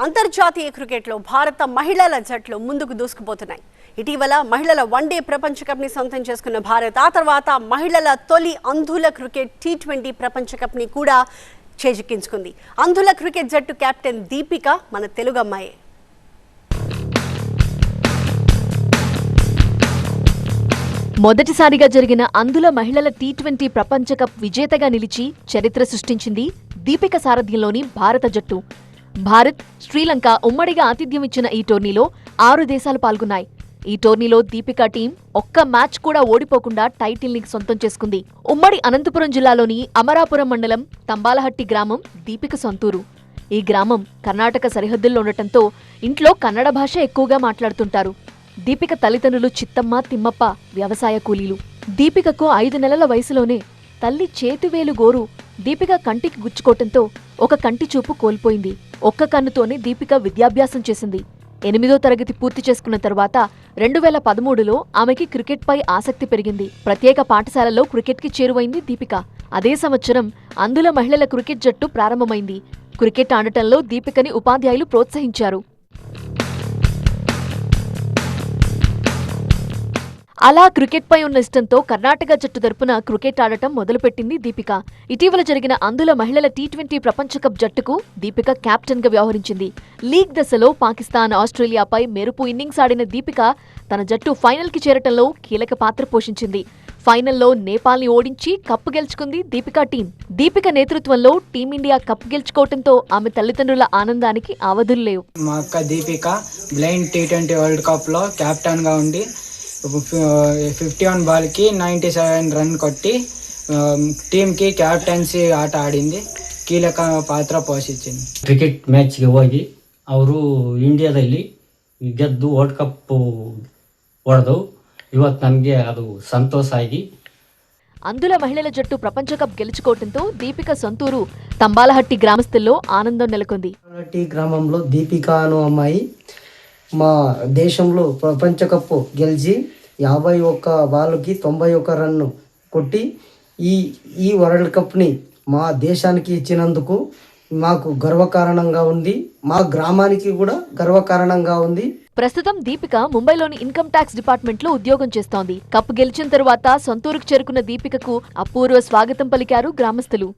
అంతర్జాతీయ క్రికెట్లో భారత మహిళల జట్లు ముందుకు దూసుకుపోతున్నాయి. ఇటీవల మహిళల వన్డే ప్రపంచ కప్ ని సొంతం చేసుకున్న భారత్ ఆ తర్వాత మహిళల తొలి అంధుల క్రికెట్ T20 ప్రపంచ కప్ ని కూడా చేజిక్కించుకుంది. అంధుల క్రికెట్ జట్టు కెప్టెన్ దీపిక మన తెలుగు అమ్మాయే. మొదటిసారిగా జరిగిన అంధుల మహిళల T20 ప్రపంచ కప్ విజేతగా నిలిచి చరిత్ర సృష్టించింది దీపిక సారథ్యంలోని భారత జట్టు. భారత్, శ్రీలంక ఉమ్మడిగా ఆతిథ్యం ఇచ్చిన ఈ టోర్నీలో 6 దేశాలు పాల్గొన్నాయి. ఈ టోర్నీలో దీపిక టీం ఒక్క మ్యాచ్ కూడా ఓడిపోకుండా టైటిల్ ని సొంతం చేసుకుంది. ఉమ్మడి అనంతపురం జిల్లాలోని అమరాపురం మండలం తంబాలహట్టి గ్రామం దీపిక సొంతూరు. ఈ గ్రామం కర్ణాటక సరిహద్దుల్లో ఉండటంతో ఇంట్లో కన్నడ భాష ఎక్కువగా మాట్లాడుతుంటారు. దీపిక తల్లిదండ్రులు చిత్తమ్మ, తిమ్మప్ప వ్యవసాయ కూలీలు. దీపికకు 5 నెలల వయసులోనే తల్లి చేతివేలు గోరు దీపిక కంటికి గుచ్చుకోవటంతో ఒక కంటి చూపు కోల్పోయింది. ఒక్క కన్నుతోనే దీపిక విద్యాభ్యాసం చేసింది. 8వ తరగతి పూర్తి చేసుకున్న తర్వాత 2013లో ఆమెకి క్రికెట్పై ఆసక్తి పెరిగింది. ప్రత్యేక పాఠశాలలో క్రికెట్కి చేరువైంది దీపిక. అదే సంవత్సరం అంధుల మహిళల క్రికెట్ జట్టు ప్రారంభమైంది. క్రికెట్ ఆడటంలో దీపికని ఉపాధ్యాయులు ప్రోత్సహించారు. అలా క్రికెట్పై ఉన్న ఇష్టంతో కర్ణాటక జట్టు తరపున క్రికెట్ ఆడటం మొదలుపెట్టింది దీపిక. ఇటీవల జరిగిన అంధుల మహిళల T20 ప్రపంచ కప్ జట్టుకు దీపిక కెప్టెన్ గా వ్యవహరించింది. లీగ్ దశలో పాకిస్తాన్, ఆస్ట్రేలియాపై మెరుపు ఇన్నింగ్స్ ఆడిన దీపిక తన జట్టు ఫైనల్ కి చేరటంలో కీలక పాత్ర పోషించింది. ఫైనల్లో నేపాల్ ని ఓడించి కప్పు గెలుచుకుంది దీపిక టీం. దీపిక నేతృత్వంలో టీమిండియా కప్పు గెలుచుకోవడంతో ఆమె తల్లిదండ్రుల ఆనందానికి అవధులు లేవు. మా అక్క Deepika blind T20 world cup లో కెప్టెన్ గా ఉండి 51 బాల్కి 97 రన్ కొట్టి టీಮ್ಗೆ ಕ್ಯಾಪ್ಟನ್ಸಿ ಆಟ ಆಡಿಂది ಕೀಲಕ ಪಾತ್ರ ಪೋಷಿಸಿಂది. ಕ್ರಿಕೆಟ್ ಮ್ಯಾಚ್ಗೆ ಹೋಗಿ ಅವರು ಇಂಡಿಯಾದಲ್ಲಿ ಗೆದ್ದು ವರ್ಲ್ಡ್ ಕಪ್ ಹೊಡೆದು ಇವತ್ತು ನನಗೆ ಅದು సంతోష ఆగి. అంధుల మహిళల జట్టు ప్రపంచ కప్ గెలుచుకోవడంతో దీపిక సొంతూరు తంబాలహట్టి గ్రామస్తుల్లో ఆనందం నెలకొంది. తంబాలహట్టి గ్రామంలో దీపిక అను అమ్మాయి మా దేశంలో ప్రపంచ కప్పు గెలిచి 51 బాల్కి 91 రన్ను కొట్టి ఈ వరల్డ్ కప్ని మా దేశానికి ఇచ్చినందుకు మాకు గర్వకారణంగా ఉంది. మా గ్రామానికి కూడా గర్వకారణంగా ఉంది. ప్రస్తుతం దీపిక ముంబైలోని ఇన్కమ్ ట్యాక్స్ డిపార్ట్మెంట్ లో ఉద్యోగం చేస్తోంది. కప్ గెలిచిన తరువాత సొంతూరుకు చేరుకున్న దీపికకు అపూర్వ స్వాగతం పలికారు గ్రామస్తులు.